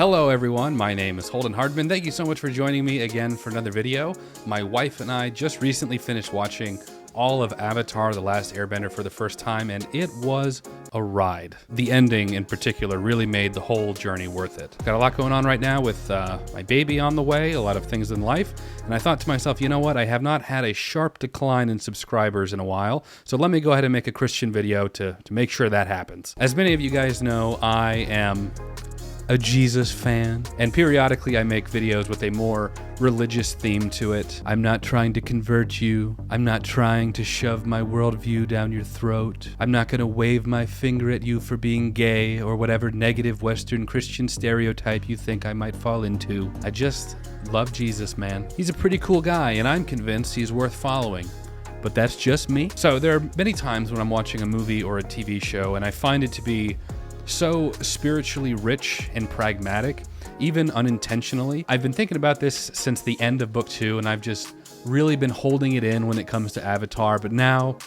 Hello everyone, my name is Holden Hardman. Thank you so much for joining me again for another video. My wife and I just recently finished watching all of Avatar the Last Airbender for the first time, and it was a ride. The ending in particular really made the whole journey worth it. Got a lot going on right now with my baby on the way, a lot of things in life, and I thought to myself, you know what, I have not had a sharp decline in subscribers in a while, so let me go ahead and make a Christian video to make sure that happens. As many of you guys know, I am a Jesus fan, and periodically I make videos with a more religious theme to it. I'm not trying to convert you. I'm not trying to shove my worldview down your throat. I'm not gonna wave my finger at you for being gay or whatever negative Western Christian stereotype you think I might fall into. I just love Jesus, man. He's a pretty cool guy, and I'm convinced he's worth following. But that's just me. So there are many times when I'm watching a movie or a TV show and I find it to be so spiritually rich and pragmatic, even unintentionally. I've been thinking about this since the end of book 2, and I've just really been holding it in when it comes to Avatar, but now,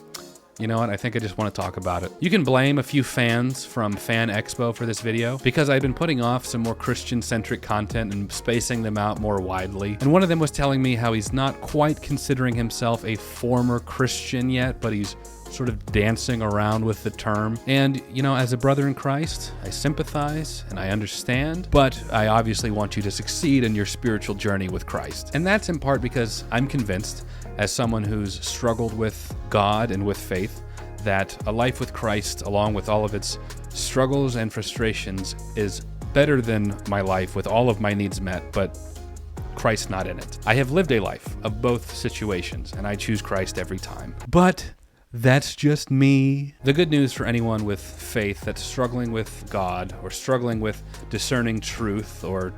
you know what, I think I just want to talk about it. You can blame a few fans from Fan Expo for this video, because I've been putting off some more Christian-centric content and spacing them out more widely. And one of them was telling me how he's not quite considering himself a former Christian yet, but he's sort of dancing around with the term. And, you know, as a brother in Christ, I sympathize and I understand, but I obviously want you to succeed in your spiritual journey with Christ. And that's in part because I'm convinced, as someone who's struggled with God and with faith, that a life with Christ, along with all of its struggles and frustrations, is better than my life with all of my needs met, but Christ not in it. I have lived a life of both situations, and I choose Christ every time. But that's just me. The good news for anyone with faith that's struggling with God, or struggling with discerning truth, or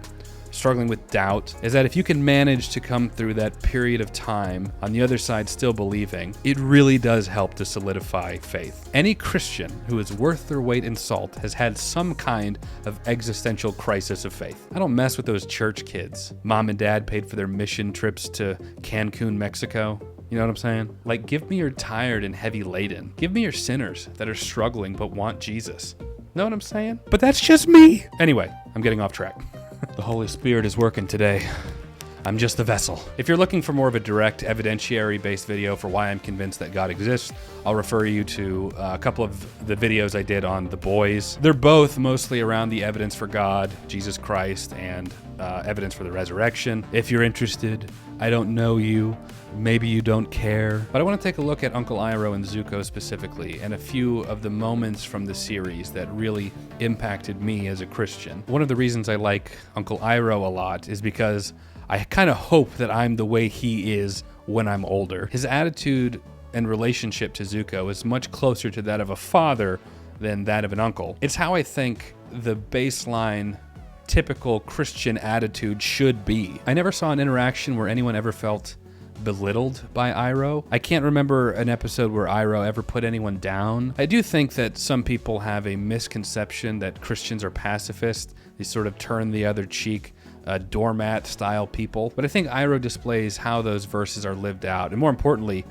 struggling with doubt, is that if you can manage to come through that period of time on the other side still believing, it really does help to solidify faith. Any Christian who is worth their weight in salt has had some kind of existential crisis of faith. I don't mess with those church kids. Mom and dad paid for their mission trips to Cancun, Mexico. You know what I'm saying? Like, give me your tired and heavy laden. Give me your sinners that are struggling but want Jesus. Know what I'm saying? But that's just me. Anyway, I'm getting off track. The Holy Spirit is working today. I'm just the vessel. If you're looking for more of a direct evidentiary-based video for why I'm convinced that God exists, I'll refer you to a couple of the videos I did on The Boys. They're both mostly around the evidence for God, Jesus Christ, and evidence for the resurrection. If you're interested, I don't know you. Maybe you don't care. But I want to take a look at Uncle Iroh and Zuko specifically, and a few of the moments from the series that really impacted me as a Christian. One of the reasons I like Uncle Iroh a lot is because I kind of hope that I'm the way he is when I'm older. His attitude and relationship to Zuko is much closer to that of a father than that of an uncle. It's how I think the baseline typical Christian attitude should be. I never saw an interaction where anyone ever felt belittled by Iroh. I can't remember an episode where Iroh ever put anyone down. I do think that some people have a misconception that Christians are pacifist. They sort of turn the other cheek, doormat style people. But I think Iroh displays how those verses are lived out, and more importantly,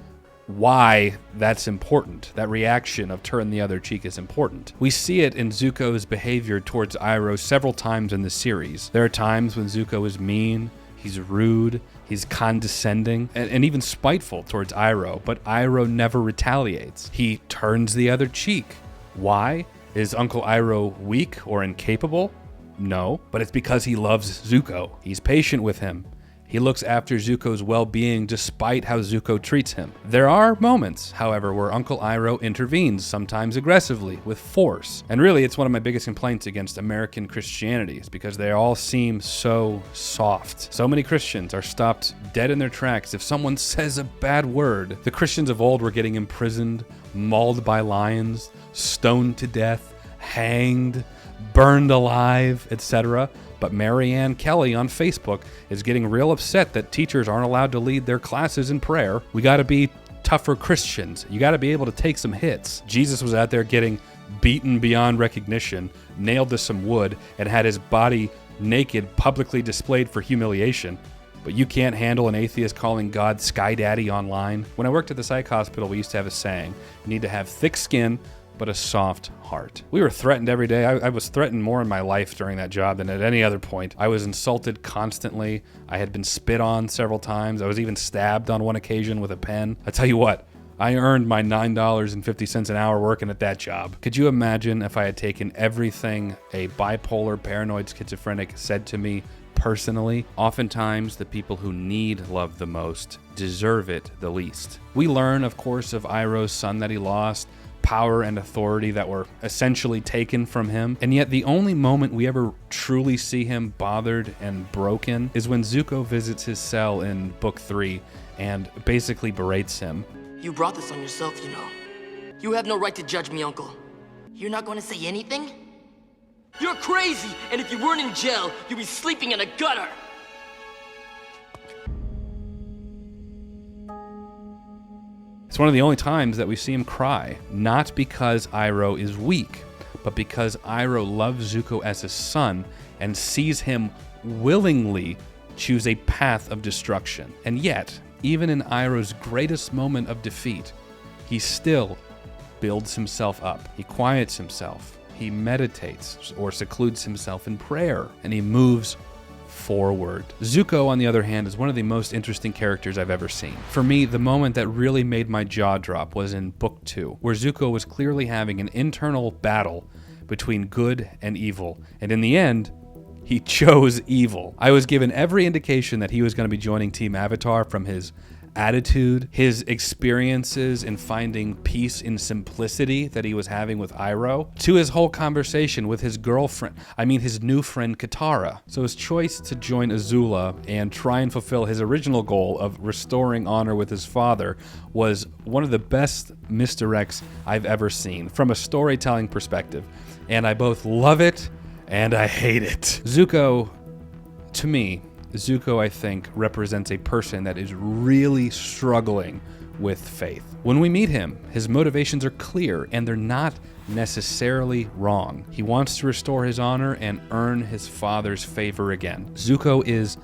why that's important. That reaction of turn the other cheek is important. We see it in Zuko's behavior towards Iroh several times in the series. There are times when Zuko is mean, he's rude, he's condescending, and even spiteful towards Iroh, but Iroh never retaliates. He turns the other cheek. Why? Is Uncle Iroh weak or incapable? No, but it's because he loves Zuko. He's patient with him. He looks after Zuko's well-being despite how Zuko treats him. There are moments, however, where Uncle Iroh intervenes, sometimes aggressively, with force. And really, it's one of my biggest complaints against American Christianity, is because they all seem so soft. So many Christians are stopped dead in their tracks if someone says a bad word. The Christians of old were getting imprisoned, mauled by lions, stoned to death, hanged, burned alive, etc. But Marianne Kelly on Facebook is getting real upset that teachers aren't allowed to lead their classes in prayer. We gotta be tougher Christians. You gotta be able to take some hits. Jesus was out there getting beaten beyond recognition, nailed to some wood, and had his body naked publicly displayed for humiliation. But you can't handle an atheist calling God Sky Daddy online. When I worked at the psych hospital, we used to have a saying: you need to have thick skin, but a soft heart. We were threatened every day. I was threatened more in my life during that job than at any other point. I was insulted constantly. I had been spit on several times. I was even stabbed on one occasion with a pen. I tell you what, I earned my $9.50 an hour working at that job. Could you imagine if I had taken everything a bipolar, paranoid, schizophrenic said to me personally? Oftentimes, the people who need love the most deserve it the least. We learn, of course, of Iroh's son that he lost, power and authority that were essentially taken from him. And yet the only moment we ever truly see him bothered and broken is when Zuko visits his cell in Book 3 and basically berates him. You brought this on yourself, you know. You have no right to judge me, Uncle. You're not going to say anything? You're crazy, and if you weren't in jail, you'd be sleeping in a gutter. It's one of the only times that we see him cry, not because Iroh is weak, but because Iroh loves Zuko as his son and sees him willingly choose a path of destruction. And yet, even in Iroh's greatest moment of defeat, he still builds himself up. He quiets himself. He meditates or secludes himself in prayer, and he moves forward. Zuko, on the other hand, is one of the most interesting characters I've ever seen. For me, the moment that really made my jaw drop was in Book 2, where Zuko was clearly having an internal battle between good and evil, and in the end, he chose evil. I was given every indication that he was going to be joining Team Avatar from his attitude, his experiences in finding peace in simplicity that he was having with Iroh, to his whole conversation with his girlfriend, his new friend Katara. So his choice to join Azula and try and fulfill his original goal of restoring honor with his father was one of the best misdirects I've ever seen from a storytelling perspective. And I both love it and I hate it. Zuko, to me, I think, represents a person that is really struggling with faith. When we meet him, his motivations are clear and they're not necessarily wrong. He wants to restore his honor and earn his father's favor again. Zuko is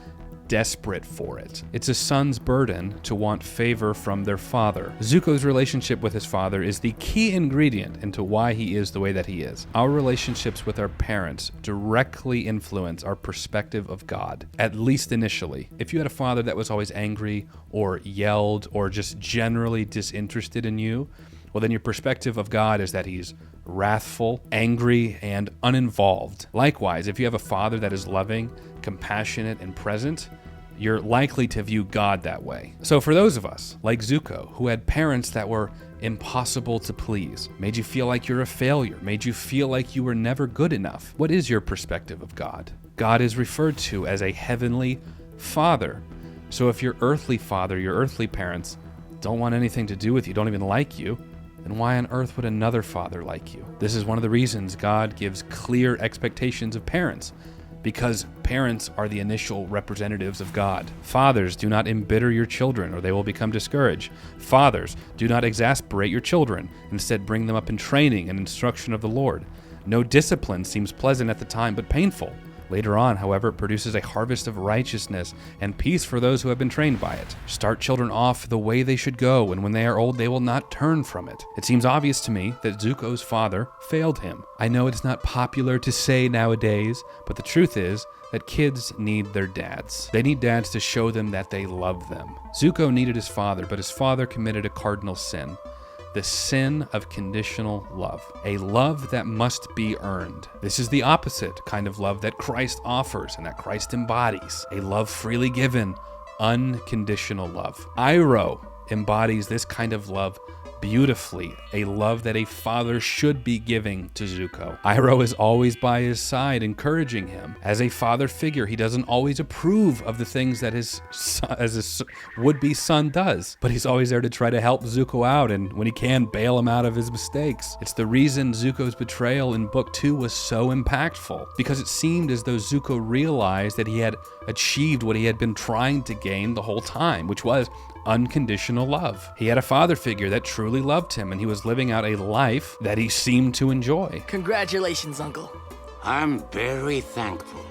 desperate for it. It's a son's burden to want favor from their father. Zuko's relationship with his father is the key ingredient into why he is the way that he is. Our relationships with our parents directly influence our perspective of God, at least initially. If you had a father that was always angry or yelled or just generally disinterested in you, well, then your perspective of God is that he's wrathful, angry, and uninvolved. Likewise, if you have a father that is loving, compassionate, and present, you're likely to view God that way. So for those of us, like Zuko, who had parents that were impossible to please, made you feel like you're a failure, made you feel like you were never good enough, what is your perspective of God? God is referred to as a heavenly father. So if your earthly father, your earthly parents, don't want anything to do with you, don't even like you, then why on earth would another father like you? This is one of the reasons God gives clear expectations of parents, because parents are the initial representatives of God. Fathers, do not embitter your children or they will become discouraged. Fathers, do not exasperate your children. Instead, bring them up in training and instruction of the Lord. No discipline seems pleasant at the time, but painful. Later on, however, it produces a harvest of righteousness and peace for those who have been trained by it. Start children off the way they should go, and when they are old, they will not turn from it. It seems obvious to me that Zuko's father failed him. I know it's not popular to say nowadays, but the truth is that kids need their dads. They need dads to show them that they love them. Zuko needed his father, but his father committed a cardinal sin. The sin of conditional love, a love that must be earned. This is the opposite kind of love that Christ offers and that Christ embodies, a love freely given, unconditional love. Iroh embodies this kind of love beautifully, a love that a father should be giving to Zuko. Iroh is always by his side, encouraging him. As a father figure, he doesn't always approve of the things that his would-be son does, but he's always there to try to help Zuko out, and when he can, bail him out of his mistakes. It's the reason Zuko's betrayal in Book 2 was so impactful, because it seemed as though Zuko realized that he had achieved what he had been trying to gain the whole time, which was unconditional love. He had a father figure that truly loved him, and he was living out a life that he seemed to enjoy. Congratulations, Uncle. I'm very thankful.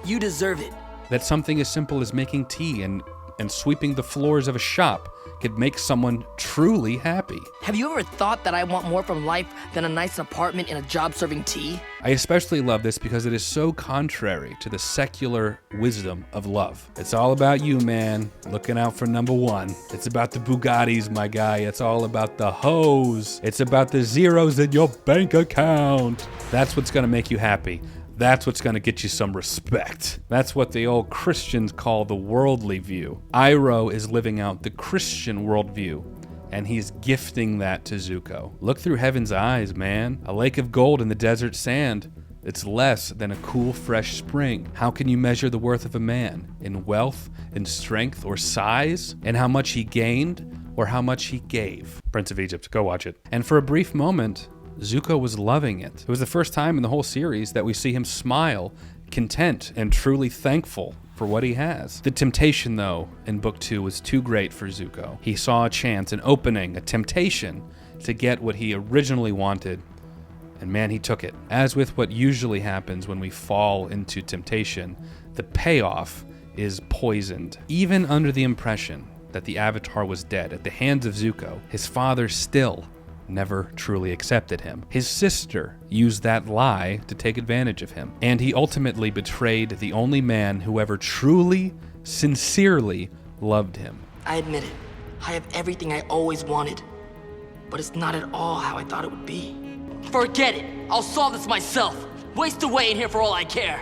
You deserve it. That something as simple as making tea and sweeping the floors of a shop could make someone truly happy. Have you ever thought that I want more from life than a nice apartment and a job serving tea? I especially love this because it is so contrary to the secular wisdom of love. It's all about you, man, looking out for number one. It's about the Bugattis, my guy. It's all about the hoes. It's about the zeros in your bank account. That's what's gonna make you happy. That's what's gonna get you some respect. That's what the old Christians call the worldly view. Iroh is living out the Christian worldview, and he's gifting that to Zuko. Look through heaven's eyes, man. A lake of gold in the desert sand. It's less than a cool, fresh spring. How can you measure the worth of a man? In wealth, in strength, or size? In how much he gained, or how much he gave? Prince of Egypt, go watch it. And for a brief moment, Zuko was loving it. It was the first time in the whole series that we see him smile, content, and truly thankful for what he has. The temptation, though, in Book 2 was too great for Zuko. He saw a chance, an opening, a temptation to get what he originally wanted, and man, he took it. As with what usually happens when we fall into temptation, the payoff is poisoned. Even under the impression that the Avatar was dead at the hands of Zuko, his father still never truly accepted him. His sister used that lie to take advantage of him, and he ultimately betrayed the only man who ever truly, sincerely loved him. I admit it. I have everything I always wanted, but it's not at all how I thought it would be. Forget it. I'll solve this myself. Waste away in here for all I care.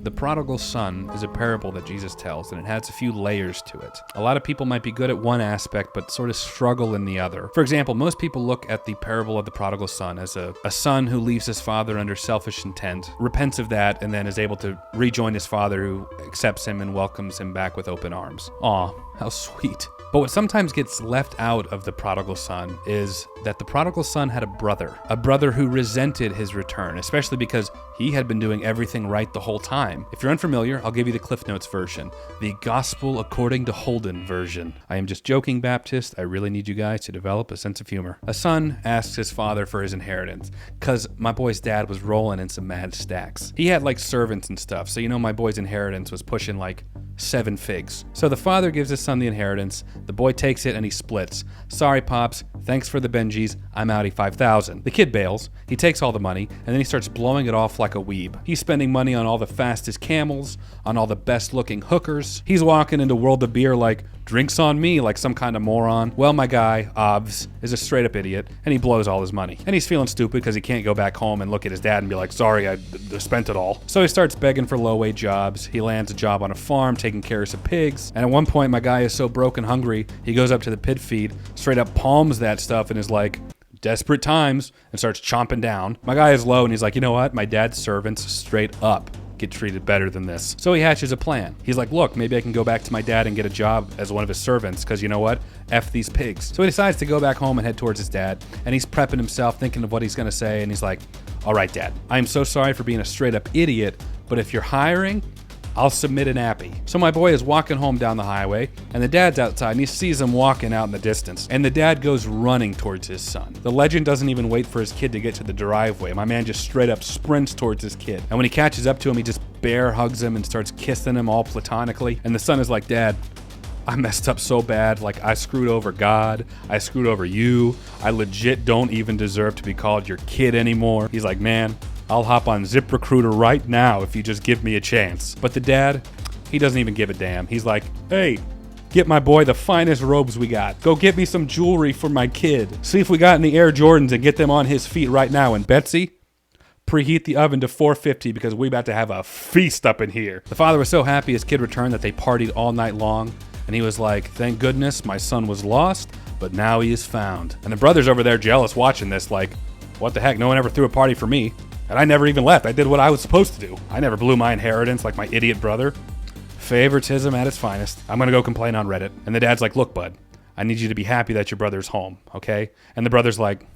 The Prodigal Son is a parable that Jesus tells, and it has a few layers to it. A lot of people might be good at one aspect, but sort of struggle in the other. For example, most people look at the parable of the Prodigal Son as a son who leaves his father under selfish intent, repents of that, and then is able to rejoin his father, who accepts him and welcomes him back with open arms. Aw, how sweet. But what sometimes gets left out of the Prodigal Son is that the Prodigal Son had a brother who resented his return, especially because he had been doing everything right the whole time. If you're unfamiliar, I'll give you the Cliff Notes version, the Gospel According to Holden version. I am just joking, Baptist. I really need you guys to develop a sense of humor. A son asks his father for his inheritance, because my boy's dad was rolling in some mad stacks. He had like servants and stuff, so you know my boy's inheritance was pushing like 7 figs. So the father gives his son the inheritance, the boy takes it and he splits. Sorry, Pops, thanks for the Benjis, I'm outie 5,000. The kid bails, he takes all the money, and then he starts blowing it off like a weeb. He's spending money on all the fastest camels, on all the best looking hookers. He's walking into World of Beer like, drinks on me, like some kind of moron. Well, my guy, Obs, is a straight up idiot, and he blows all his money. And he's feeling stupid because he can't go back home and look at his dad and be like, sorry, I spent it all. So he starts begging for low-wage jobs. He lands a job on a farm taking care of some pigs. And at one point, my guy is so broke and hungry, he goes up to the pig feed, straight up palms that stuff, and is like, desperate times, and starts chomping down. My guy is low, and he's like, you know what? My dad's servants straight up get treated better than this. So he hatches a plan. He's like, look, maybe I can go back to my dad and get a job as one of his servants, because you know what? F these pigs. So he decides to go back home and head towards his dad, and he's prepping himself, thinking of what he's gonna say, and he's like, all right, Dad, I am so sorry for being a straight up idiot, but if you're hiring, I'll submit an appy. So my boy is walking home down the highway, and the dad's outside, and he sees him walking out in the distance, and the dad goes running towards his son. The legend doesn't even wait for his kid to get to the driveway. My man just straight up sprints towards his kid. And when he catches up to him, he just bear hugs him and starts kissing him all platonically. And the son is like, Dad, I messed up so bad. Like, I screwed over God. I screwed over you. I legit don't even deserve to be called your kid anymore. He's like, man, I'll hop on ZipRecruiter right now if you just give me a chance. But the dad, he doesn't even give a damn. He's like, hey, get my boy the finest robes we got. Go get me some jewelry for my kid. See if we got any Air Jordans and get them on his feet right now. And Betsy, preheat the oven to 450 because we about to have a feast up in here. The father was so happy his kid returned that they partied all night long. And he was like, thank goodness my son was lost, but now he is found. And the brother's over there jealous watching this like, what the heck, no one ever threw a party for me. And I never even left. I did what I was supposed to do. I never blew my inheritance like my idiot brother. Favoritism at its finest. I'm gonna go complain on Reddit. And the dad's like, look, bud, I need you to be happy that your brother's home, okay? And the brother's like,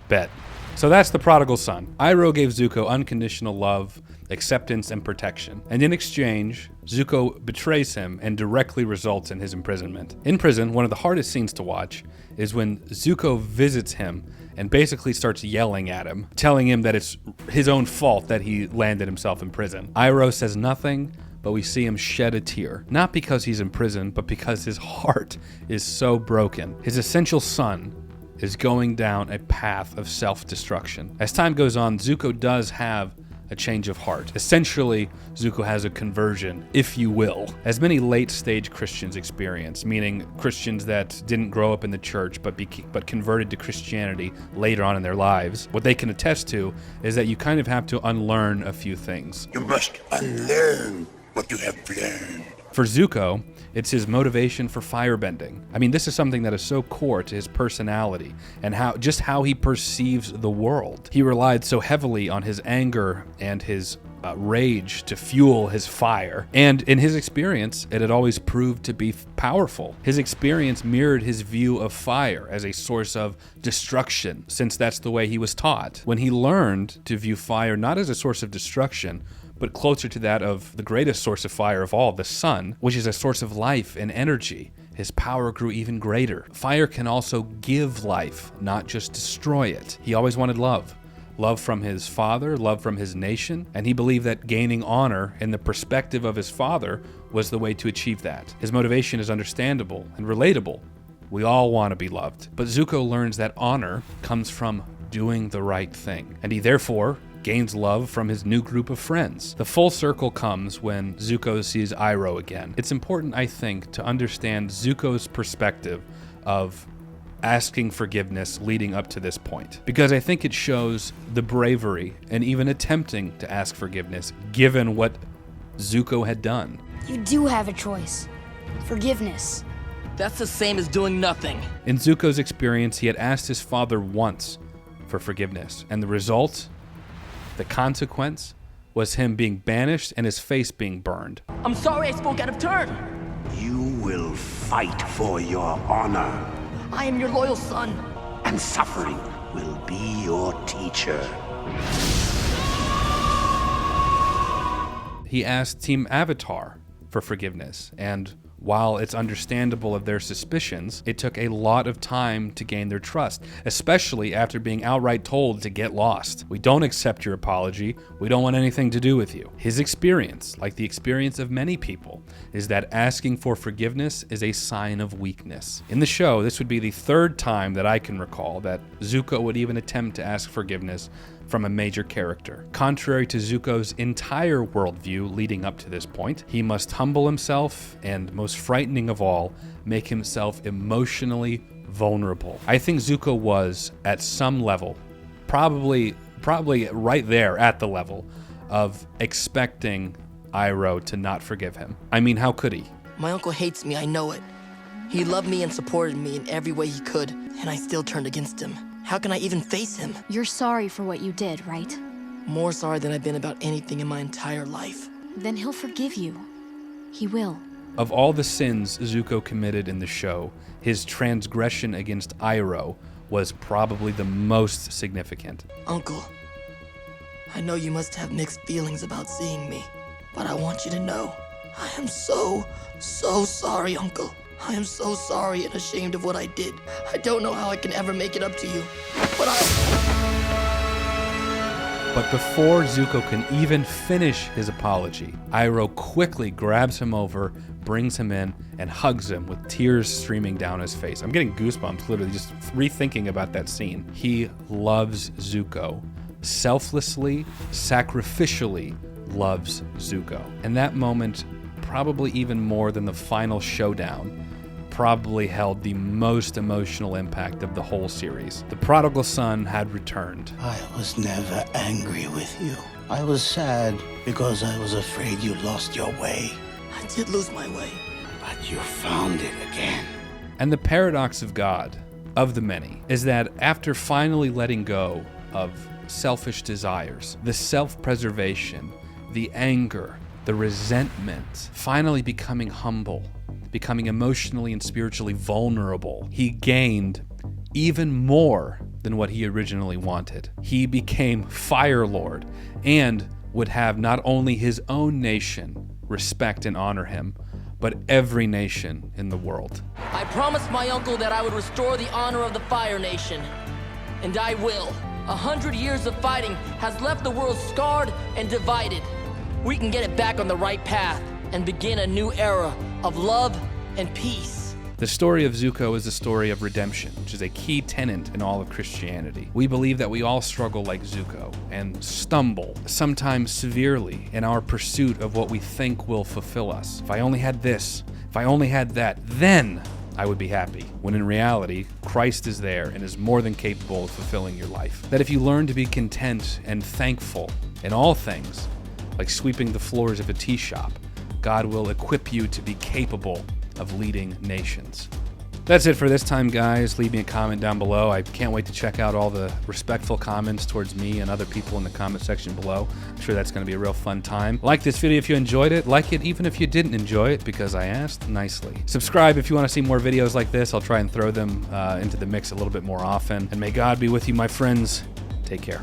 bet. So that's the Prodigal Son. Iroh gave Zuko unconditional love acceptance, and protection. And in exchange, Zuko betrays him and directly results in his imprisonment. In prison, one of the hardest scenes to watch is when Zuko visits him and basically starts yelling at him, telling him that it's his own fault that he landed himself in prison. Iroh says nothing, but we see him shed a tear. Not because he's in prison, but because his heart is so broken. His essential son is going down a path of self-destruction. As time goes on, Zuko does have a change of heart. Essentially, Zuko has a conversion, if you will, as many late-stage Christians experience, meaning Christians that didn't grow up in the church but converted to Christianity later on in their lives. What they can attest to is that you kind of have to unlearn a few things. You must unlearn what you have learned. For Zuko, it's his motivation for firebending. I mean, this is something that is so core to his personality and how he perceives the world. He relied so heavily on his anger and his rage to fuel his fire. And in his experience, it had always proved to be powerful. His experience mirrored his view of fire as a source of destruction, since that's the way he was taught. When he learned to view fire not as a source of destruction, but closer to that of the greatest source of fire of all, the sun, which is a source of life and energy, his power grew even greater. Fire can also give life, not just destroy it. He always wanted love. Love from his father, love from his nation, and he believed that gaining honor in the perspective of his father was the way to achieve that. His motivation is understandable and relatable. We all want to be loved. But Zuko learns that honor comes from doing the right thing, and he therefore gains love from his new group of friends. The full circle comes when Zuko sees Iroh again. It's important, I think, to understand Zuko's perspective of asking forgiveness leading up to this point, because I think it shows the bravery and even attempting to ask forgiveness given what Zuko had done. You do have a choice. Forgiveness. That's the same as doing nothing. In Zuko's experience, he had asked his father once for forgiveness, and the result, the consequence, was him being banished and his face being burned. I'm sorry I spoke out of turn. You will fight for your honor, I am your loyal son. and suffering will be your teacher. He asked Team Avatar for forgiveness, and while it's understandable of their suspicions, it took a lot of time to gain their trust, especially after being outright told to get lost. We don't accept your apology. We don't want anything to do with you. His experience, like the experience of many people, is that asking for forgiveness is a sign of weakness. In the show, this would be the third time that I can recall that Zuko would even attempt to ask forgiveness from a major character. Contrary to Zuko's entire worldview leading up to this point, he must humble himself and, most frightening of all, make himself emotionally vulnerable. I think Zuko was, at some level, probably right there at the level of expecting Iroh to not forgive him. I mean, how could he? My uncle hates me, I know it. He loved me and supported me in every way he could, and I still turned against him. How can I even face him? You're sorry for what you did, right? More sorry than I've been about anything in my entire life. Then he'll forgive you. He will. Of all the sins Zuko committed in the show, his transgression against Iroh was probably the most significant. Uncle, I know you must have mixed feelings about seeing me, but I want you to know, I am so sorry, Uncle. I am so sorry and ashamed of what I did. I don't know how I can ever make it up to you, but But before Zuko can even finish his apology, Iroh quickly grabs him over, brings him in, and hugs him with tears streaming down his face. I'm getting goosebumps literally just rethinking about that scene. He loves Zuko. Selflessly, sacrificially loves Zuko. And that moment, probably even more than the final showdown, probably held the most emotional impact of the whole series. The prodigal son had returned. I was never angry with you. I was sad because I was afraid you lost your way. I did lose my way. But you found it again. And the paradox of God, of the many, is that after finally letting go of selfish desires, the self-preservation, the anger, the resentment, finally becoming humble, becoming emotionally and spiritually vulnerable, he gained even more than what he originally wanted. He became Fire Lord and would have not only his own nation respect and honor him, but every nation in the world. I promised my uncle that I would restore the honor of the Fire Nation. And I will. 100 years of fighting has left the world scarred and divided. We can get it back on the right path and begin a new era of love and peace. The story of Zuko is the story of redemption, which is a key tenet in all of Christianity. We believe that we all struggle like Zuko and stumble, sometimes severely, in our pursuit of what we think will fulfill us. If I only had this, if I only had that, then I would be happy. When in reality, Christ is there and is more than capable of fulfilling your life. That if you learn to be content and thankful in all things, like sweeping the floors of a tea shop, God will equip you to be capable of leading nations. That's it for this time, guys. Leave me a comment down below. I can't wait to check out all the respectful comments towards me and other people in the comment section below. I'm sure that's going to be a real fun time. Like this video if you enjoyed it. Like it even if you didn't enjoy it, because I asked nicely. Subscribe if you want to see more videos like this. I'll try and throw them into the mix a little bit more often. And may God be with you, my friends. Take care.